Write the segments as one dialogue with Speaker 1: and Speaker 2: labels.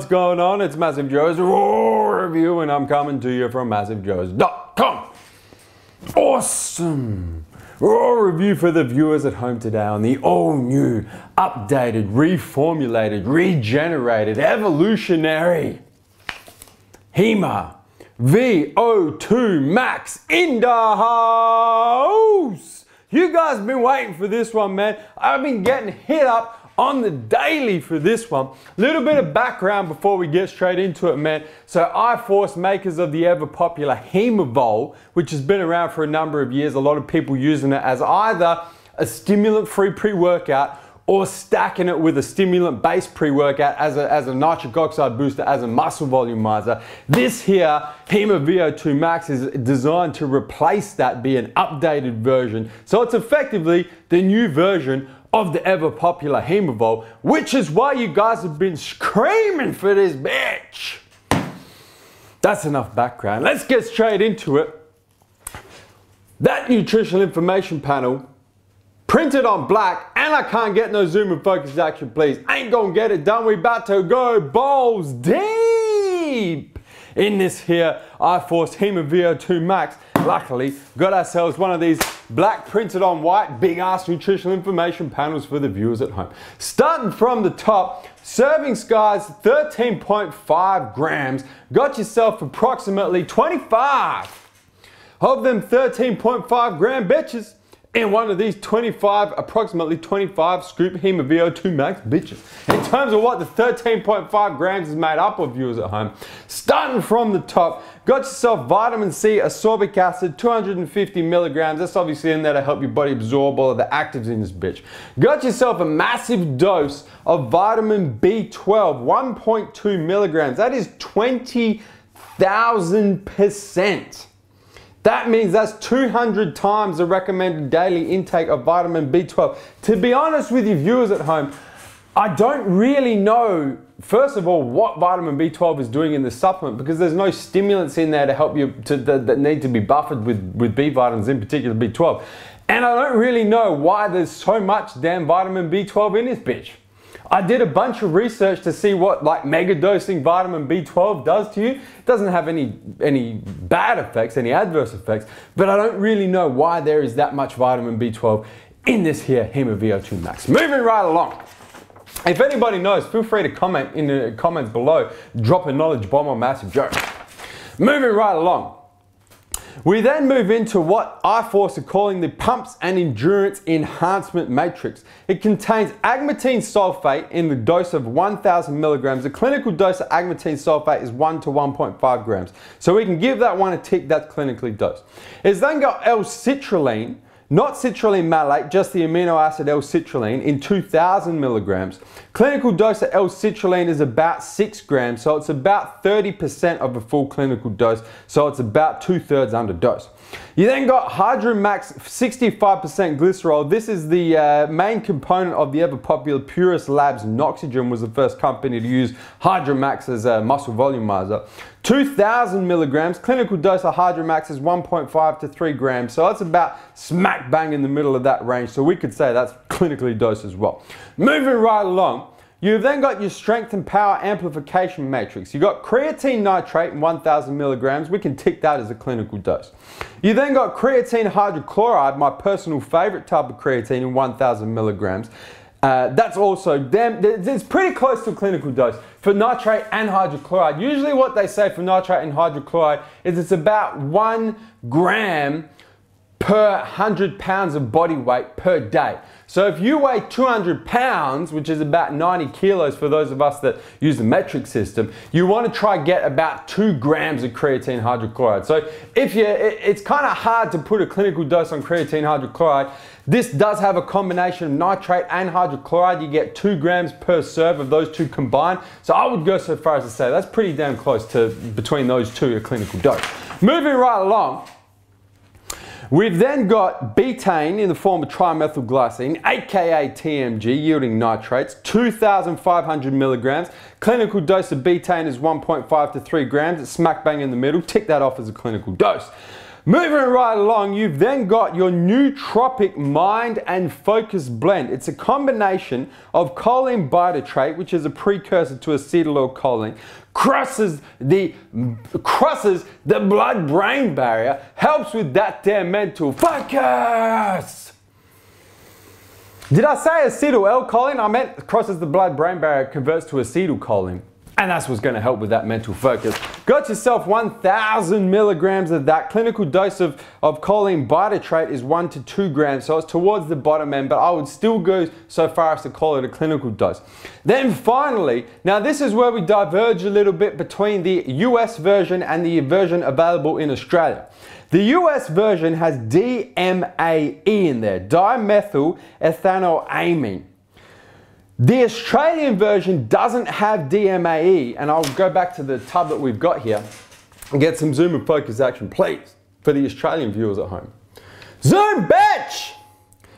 Speaker 1: what's going on? It's MassiveJoes RAW review, and I'm coming to you from MassiveJoes.com. Awesome! RAW review for the viewers at home today on the all-new, updated, reformulated, regenerated, evolutionary Hema VO2 Max in the house! You guys have been waiting for this one, man. I've been getting hit up on the daily for this one. Little bit of background before we get straight into it, man. So iForce, makers of the ever popular Hemavol, which has been around for a number of years, a lot of people using it as either a stimulant-free pre-workout or stacking it with a stimulant-based pre-workout as a nitric oxide booster, as a muscle volumizer. This here, Hema VO2 Max, is designed to replace that, be an updated version. So it's effectively the new version of the ever popular Hemavol, which is why you guys have been screaming for this bitch. That's enough background. Let's get straight into it. That nutritional information panel, printed on black, and I can't get no zoom and focus action, please. Ain't gonna get it done. We about to go balls deep in this here iForce Hema VO2 Max. Luckily, got ourselves one of these black printed on white big ass nutritional information panels for the viewers at home. Starting from the top, serving size 13.5 grams. Got yourself approximately 25 of them 13.5 gram bitches in one of these approximately 25 scoop Hema VO2 Max bitches. In terms of what the 13.5 grams is made up of, viewers at home, starting from the top, got yourself vitamin C, ascorbic acid, 250 milligrams. That's obviously in there to help your body absorb all of the actives in this bitch. Got yourself a massive dose of vitamin B12, 1.2 milligrams. That is 20,000%. That means that's 200 times the recommended daily intake of vitamin B12. To be honest with you viewers at home, I don't really know, first of all, what vitamin B12 is doing in the supplement, because there's no stimulants in there to help you that need to be buffered with B vitamins, in particular B12. And I don't really know why there's so much damn vitamin B12 in this bitch. I did a bunch of research to see what like mega dosing vitamin B12 does to you. It doesn't have any bad effects, any adverse effects, but I don't really know why there is that much vitamin B12 in this here Hema VO2 Max. Moving right along. If anybody knows, feel free to comment in the comments below. Drop a knowledge bomb on MassiveJoes. Moving right along. We then move into what iForce are calling the Pumps and Endurance Enhancement Matrix. It contains agmatine sulfate in the dose of 1,000 milligrams. The clinical dose of agmatine sulfate is 1 to 1.5 grams. So we can give that one a tick, that's clinically dosed. It's then got L-citrulline, not citrulline malate, just the amino acid L-citrulline in 2,000 milligrams. Clinical dose of L-citrulline is about 6 grams, so it's about 30% of a full clinical dose, so it's about 2/3 under dose. You then got Hydromax 65% glycerol. This is the main component of the ever popular Purus Labs. Noxygen was the first company to use Hydromax as a muscle volumizer. 2,000 milligrams. Clinical dose of Hydromax is 1.5 to 3 grams. So that's about smack bang in the middle of that range. So we could say that's clinically dosed as well. Moving right along. You've then got your strength and power amplification matrix. You've got creatine nitrate in 1,000 milligrams. We can tick that as a clinical dose. You then got creatine hydrochloride, my personal favorite type of creatine, in 1,000 milligrams. That's also it's pretty close to a clinical dose for nitrate and hydrochloride. Usually what they say for nitrate and hydrochloride is it's about 1 gram per 100 pounds of body weight per day. So if you weigh 200 pounds, which is about 90 kilos for those of us that use the metric system, you want to try get about 2 grams of creatine hydrochloride. So it's kind of hard to put a clinical dose on creatine hydrochloride. This does have a combination of nitrate and hydrochloride. You get 2 grams per serve of those two combined. So I would go so far as to say that's pretty damn close to between those two a clinical dose. Moving right along. We've then got betaine in the form of trimethylglycine, aka TMG, yielding nitrates, 2,500 milligrams. Clinical dose of betaine is 1.5 to 3 grams. It's smack bang in the middle. Tick that off as a clinical dose. Moving right along, you've then got your nootropic mind and focus blend. It's a combination of choline bitartrate, which is a precursor to acetylcholine, crosses the blood-brain barrier, helps with that damn mental focus. Did I say acetylcholine? I meant crosses the blood-brain barrier, converts to acetylcholine. And that's what's going to help with that mental focus. Got yourself 1,000 milligrams of that. Clinical dose of choline bitartrate is 1 to 2 grams, so it's towards the bottom end, but I would still go so far as to call it a clinical dose. Then finally, now this is where we diverge a little bit between the US version and the version available in Australia. The US version has DMAE in there, dimethylethanoamine. The Australian version doesn't have DMAE, and I'll go back to the tub that we've got here and get some zoom and focus action, please, for the Australian viewers at home. Zoom, bitch!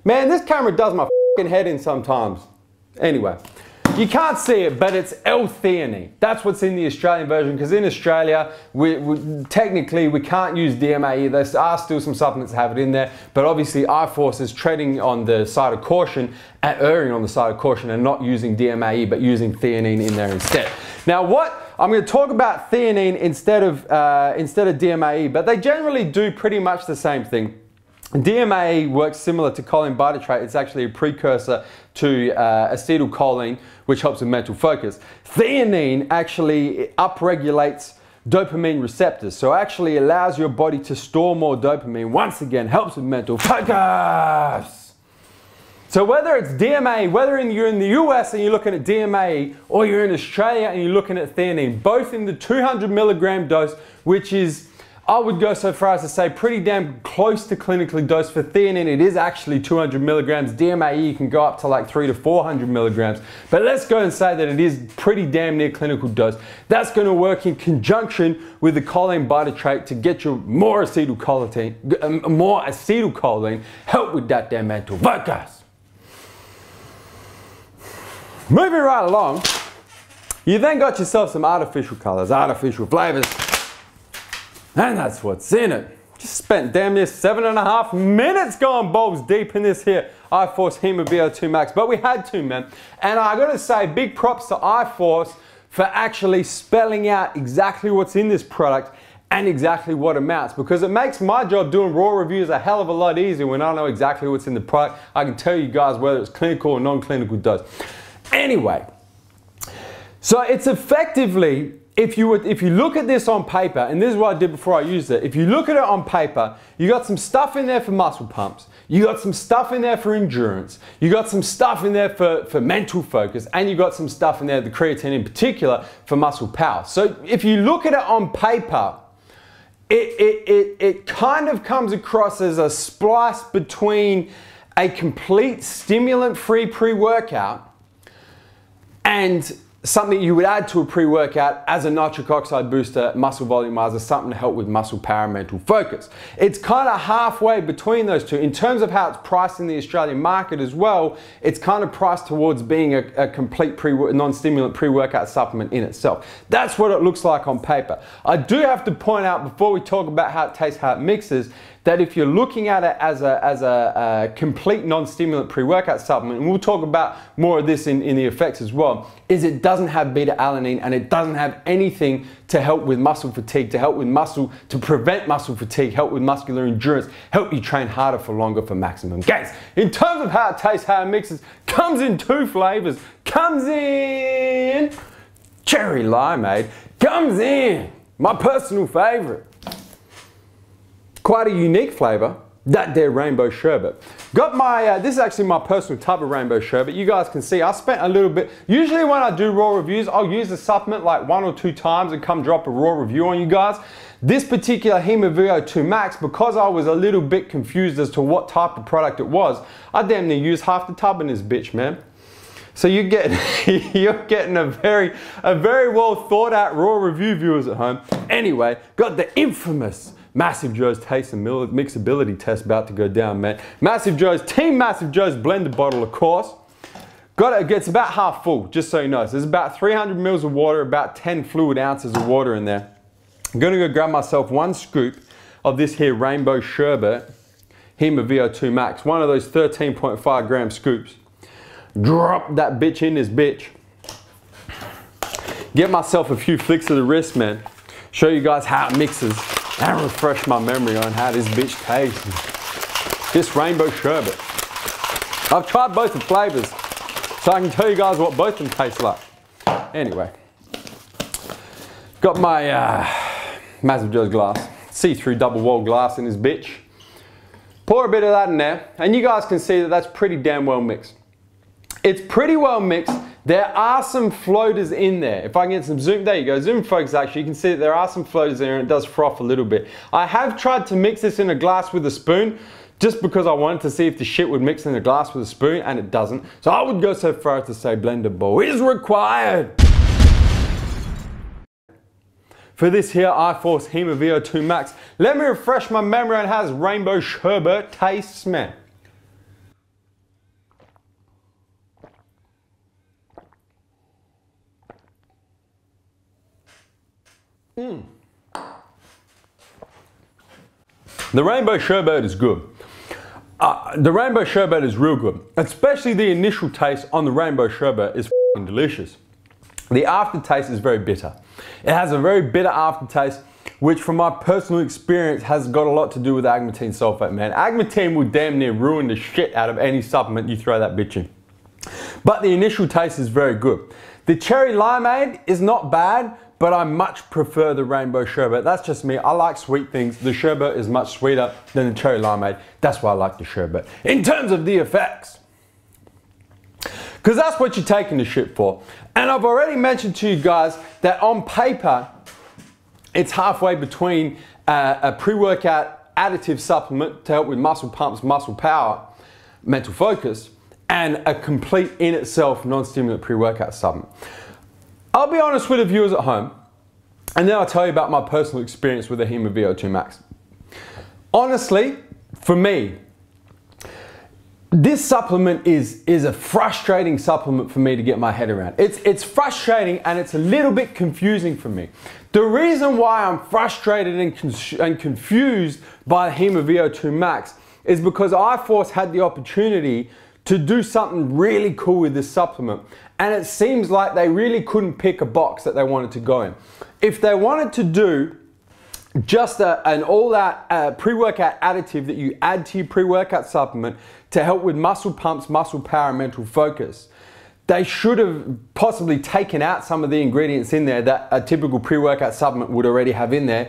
Speaker 1: Man, this camera does my f***ing head in sometimes. Anyway, you can't see it, but it's L-theanine. That's what's in the Australian version, because in Australia, technically we can't use DMAE. There are still some supplements that have it in there, but obviously iForce is treading on the side of caution, erring on the side of caution, and not using DMAE, but using theanine in there instead. Now I'm going to talk about theanine instead of DMAE, but they generally do pretty much the same thing. DMAE works similar to choline bitartrate. It's actually a precursor to acetylcholine, which helps with mental focus. Theanine actually upregulates dopamine receptors, so actually allows your body to store more dopamine. Once again, helps with mental focus. So whether it's DMAE, whether you're in the US and you're looking at DMAE, or you're in Australia and you're looking at theanine, both in the 200 milligram dose, which is, I would go so far as to say, pretty damn close to clinically dosed. For theanine, it is actually 200 milligrams. DMAE, you can go up to like 300 to 400 milligrams. But let's go and say that it is pretty damn near clinical dose. That's going to work in conjunction with the choline bitartrate to get you more acetylcholine, help with that damn mental focus. Moving right along, you then got yourself some artificial colors, artificial flavors. And that's what's in it. Just spent damn near 7.5 minutes going balls deep in this here iForce HemaVO2 Max, but we had to, man. And I gotta say, big props to iForce for actually spelling out exactly what's in this product and exactly what amounts, because it makes my job doing raw reviews a hell of a lot easier when I know exactly what's in the product. I can tell you guys whether it's clinical or non-clinical dose. Anyway, so it's effectively, if you look at this on paper, and this is what I did before I used it, if you look at it on paper, you got some stuff in there for muscle pumps, you got some stuff in there for endurance, you got some stuff in there for mental focus, and you got some stuff in there, the creatine in particular, for muscle power. So if you look at it on paper, it kind of comes across as a splice between a complete stimulant-free pre-workout and something you would add to a pre-workout as a nitric oxide booster, muscle volumizer, something to help with muscle power and mental focus. It's kind of halfway between those two. In terms of how it's priced in the Australian market as well, it's kind of priced towards being a complete non-stimulant pre-workout supplement in itself. That's what it looks like on paper. I do have to point out before we talk about how it tastes, how it mixes, that if you're looking at it as a complete non-stimulant pre-workout supplement, and we'll talk about more of this in the effects as well, is it doesn't have beta-alanine and it doesn't have anything to help with muscle fatigue, to prevent muscle fatigue, help with muscular endurance, help you train harder for longer for maximum gains. In terms of how it tastes, how it mixes, comes in 2 flavors. Comes in cherry limeade, comes in my personal favorite. Quite a unique flavor, that there rainbow sherbet. Got my, this is actually my personal tub of rainbow sherbet. You guys can see I spent a little bit, usually when I do raw reviews, I'll use the supplement like 1 or 2 times and come drop a raw review on you guys. This particular HemaVO2 Max, because I was a little bit confused as to what type of product it was, I damn near used half the tub in this bitch, man. So you're getting a very well thought out raw review, viewers at home. Anyway, got the infamous MassiveJoes taste and mixability test about to go down, man. MassiveJoes, Team MassiveJoes blended bottle, of course. Got it gets about half full, just so you know. So there's about 300 mils of water, about 10 fluid ounces of water in there. I'm gonna go grab myself 1 scoop of this here Rainbow Sherbet Hema VO2 Max, one of those 13.5 gram scoops. Drop that bitch in this bitch. Get myself a few flicks of the wrist, man. Show you guys how it mixes and refresh my memory on how this bitch tastes. This Rainbow Sherbet. I've tried both the flavors, so I can tell you guys what both of them taste like. Anyway, got my MassiveJoes glass, see-through double wall glass in this bitch. Pour a bit of that in there, and you guys can see that that's pretty damn well mixed. It's pretty well mixed. There are some floaters in there. If I can get some zoom, there you go, zoom focus actually, you can see that there are some floaters in there and it does froth a little bit. I have tried to mix this in a glass with a spoon, just because I wanted to see if the shit would mix in a glass with a spoon, and it doesn't. So I would go so far as to say blender bowl is required. For this here iForce HemaVO2 Max, let me refresh my memory on how this Rainbow Sherbet tastes, man. The Rainbow Sherbet is good. The Rainbow Sherbet is real good. Especially the initial taste on the Rainbow Sherbet is f***ing delicious. The aftertaste is very bitter. It has a very bitter aftertaste, which from my personal experience has got a lot to do with agmatine sulfate, man. Agmatine will damn near ruin the shit out of any supplement you throw that bitch in. But the initial taste is very good. The cherry limeade is not bad, but I much prefer the Rainbow Sherbet. That's just me. I like sweet things. The sherbet is much sweeter than the cherry limeade. That's why I like the sherbet. In terms of the effects, because that's what you're taking the shit for. And I've already mentioned to you guys that on paper, it's halfway between a pre-workout additive supplement to help with muscle pumps, muscle power, mental focus, and a complete in itself non-stimulant pre-workout supplement. I'll be honest with the viewers at home, and then I'll tell you about my personal experience with the Hema VO2 Max. Honestly, for me, this supplement is a frustrating supplement for me to get my head around. It's frustrating and it's a little bit confusing for me. The reason why I'm frustrated and confused by the Hema VO2 Max is because iForce had the opportunity to do something really cool with this supplement, and it seems like they really couldn't pick a box that they wanted to go in. If they wanted to do just an all-out pre-workout additive that you add to your pre-workout supplement to help with muscle pumps, muscle power, and mental focus, they should have possibly taken out some of the ingredients in there that a typical pre-workout supplement would already have in there,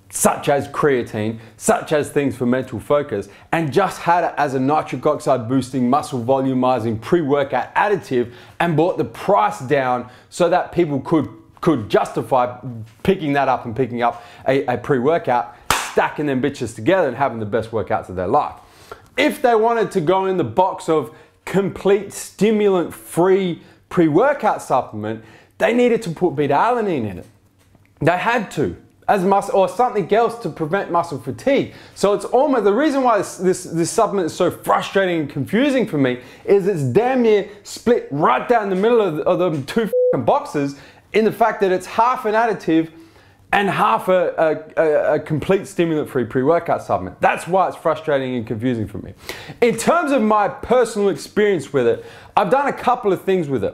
Speaker 1: such as creatine, such as things for mental focus, and just had it as a nitric oxide boosting, muscle volumizing pre-workout additive and brought the price down so that people could justify picking that up and picking up a pre-workout, stacking them bitches together and having the best workouts of their life. If they wanted to go in the box of complete stimulant-free pre-workout supplement, they needed to put beta-alanine in it. They had to. Or something else to prevent muscle fatigue. So it's almost, the reason why this supplement is so frustrating and confusing for me is it's damn near split right down the middle of the two boxes, in the fact that it's half an additive and half a complete stimulant-free pre-workout supplement. That's why it's frustrating and confusing for me. In terms of my personal experience with it, I've done a couple of things with it.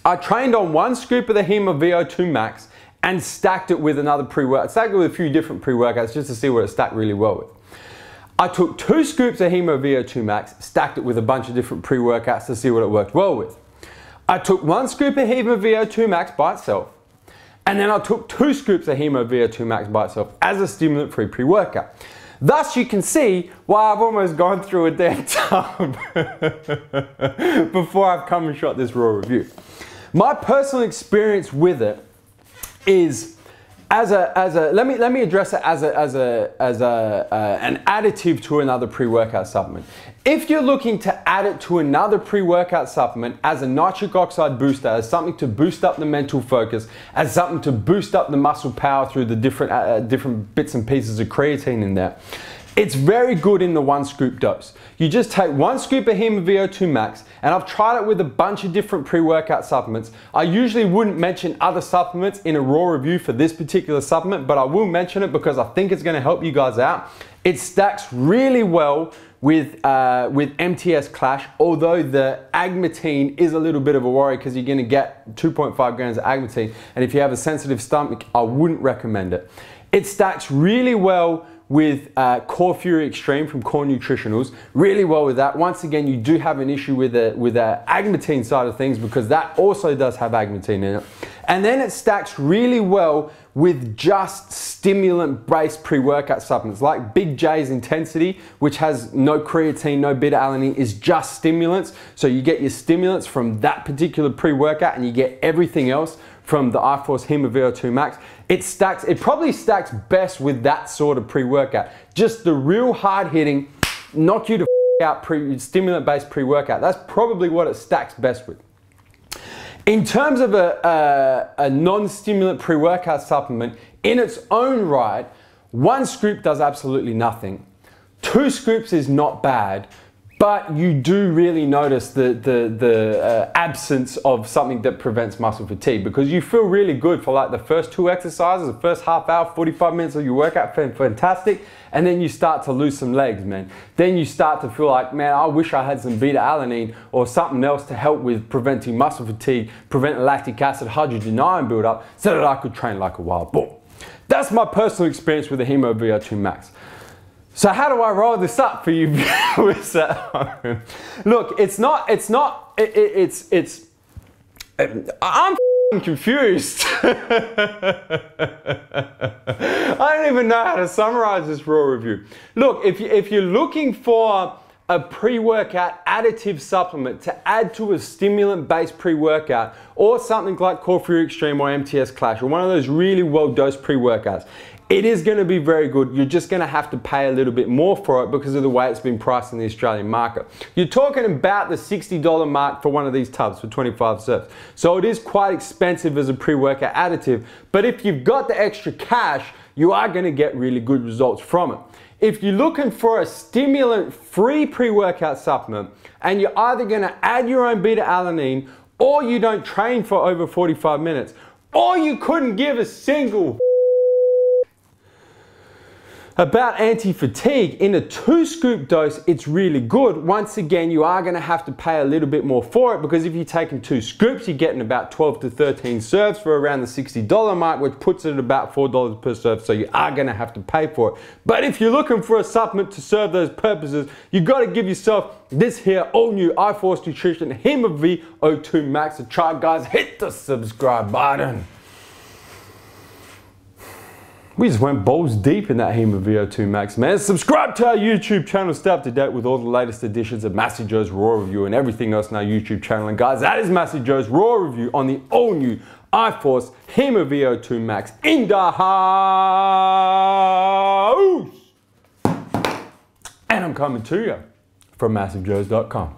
Speaker 1: I trained on one scoop of the Hema VO2 Max and stacked it with another pre-workout, stacked it with a few different pre-workouts just to see what it stacked really well with. I took 2 scoops of Hema VO2 Max, stacked it with a bunch of different pre-workouts to see what it worked well with. I took 1 scoop of Hema VO2 Max by itself, and then I took 2 scoops of Hema VO2 Max by itself as a stimulant-free pre-workout. Thus, you can see why I've almost gone through a damn tub before I've come and shot this raw review. My personal experience with it is let me address it as an additive to another pre-workout supplement. If you're looking to add it to another pre-workout supplement as a nitric oxide booster, as something to boost up the mental focus, as something to boost up the muscle power through the different bits and pieces of creatine in there, It's very good in the 1 scoop dose. You just take 1 scoop of Hema VO2 Max, and I've tried it with a bunch of different pre-workout supplements. I usually wouldn't mention other supplements in a raw review for this particular supplement, but I will mention it because I think it's gonna help you guys out. It stacks really well with MTS Clash, although the agmatine is a little bit of a worry because you're gonna get 2.5 grams of agmatine, and if you have a sensitive stomach, I wouldn't recommend it. It stacks really well with Core Fury Extreme from Core Nutritionals, really well with that. Once again, you do have an issue with the agmatine side of things because that also does have agmatine in it. And then it stacks really well with just stimulant-based pre-workout supplements like Big J's Intensity, which has no creatine, no beta-alanine, is just stimulants. So you get your stimulants from that particular pre-workout and you get everything else from the iForce HemaVO2 Max. It probably stacks best with that sort of pre-workout. Just the real hard-hitting, knock you to out stimulant-based pre-workout. That's probably what it stacks best with. In terms of a non-stimulant pre-workout supplement, in its own right, 1 scoop does absolutely nothing. 2 scoops is not bad, but you do really notice the absence of something that prevents muscle fatigue because you feel really good for like the first 2 exercises, the first half hour, 45 minutes of your workout, fantastic, and then you start to lose some legs, man. Then you start to feel like, man, I wish I had some beta-alanine or something else to help with preventing muscle fatigue, prevent lactic acid, hydrogen ion buildup, so that I could train like a wild bull. That's my personal experience with the Hema VO2 Max. So how do I roll this up for you viewers at home? Look, I'm confused. I don't even know how to summarize this raw review. Look, if you're looking for a pre-workout additive supplement to add to a stimulant-based pre-workout or something like Core Fury Extreme or MTS Clash or one of those really well-dosed pre-workouts, it is going to be very good. You're just going to have to pay a little bit more for it because of the way it's been priced in the Australian market. You're talking about the $60 mark for one of these tubs for 25 serves. So it is quite expensive as a pre-workout additive, but if you've got the extra cash, you are going to get really good results from it. If you're looking for a stimulant-free pre-workout supplement and you're either going to add your own beta-alanine or you don't train for over 45 minutes or you couldn't give a single about anti-fatigue, in a 2 scoop dose, it's really good. Once again, you are gonna have to pay a little bit more for it because if you're taking 2 scoops, you're getting about 12 to 13 serves for around the $60 mark, which puts it at about $4 per serve, so you are gonna have to pay for it. But if you're looking for a supplement to serve those purposes, you gotta give yourself this here all new iForce Nutrition Hema VO2 Max. So try, guys, hit the subscribe button. We just went balls deep in that Hema VO2 Max, man. Subscribe to our YouTube channel, stay up to date with all the latest editions of MassiveJoes RAW Review and everything else in our YouTube channel. And guys, that is MassiveJoes RAW Review on the all-new iForce Hema VO2 Max in the house. And I'm coming to you from MassiveJoes.com.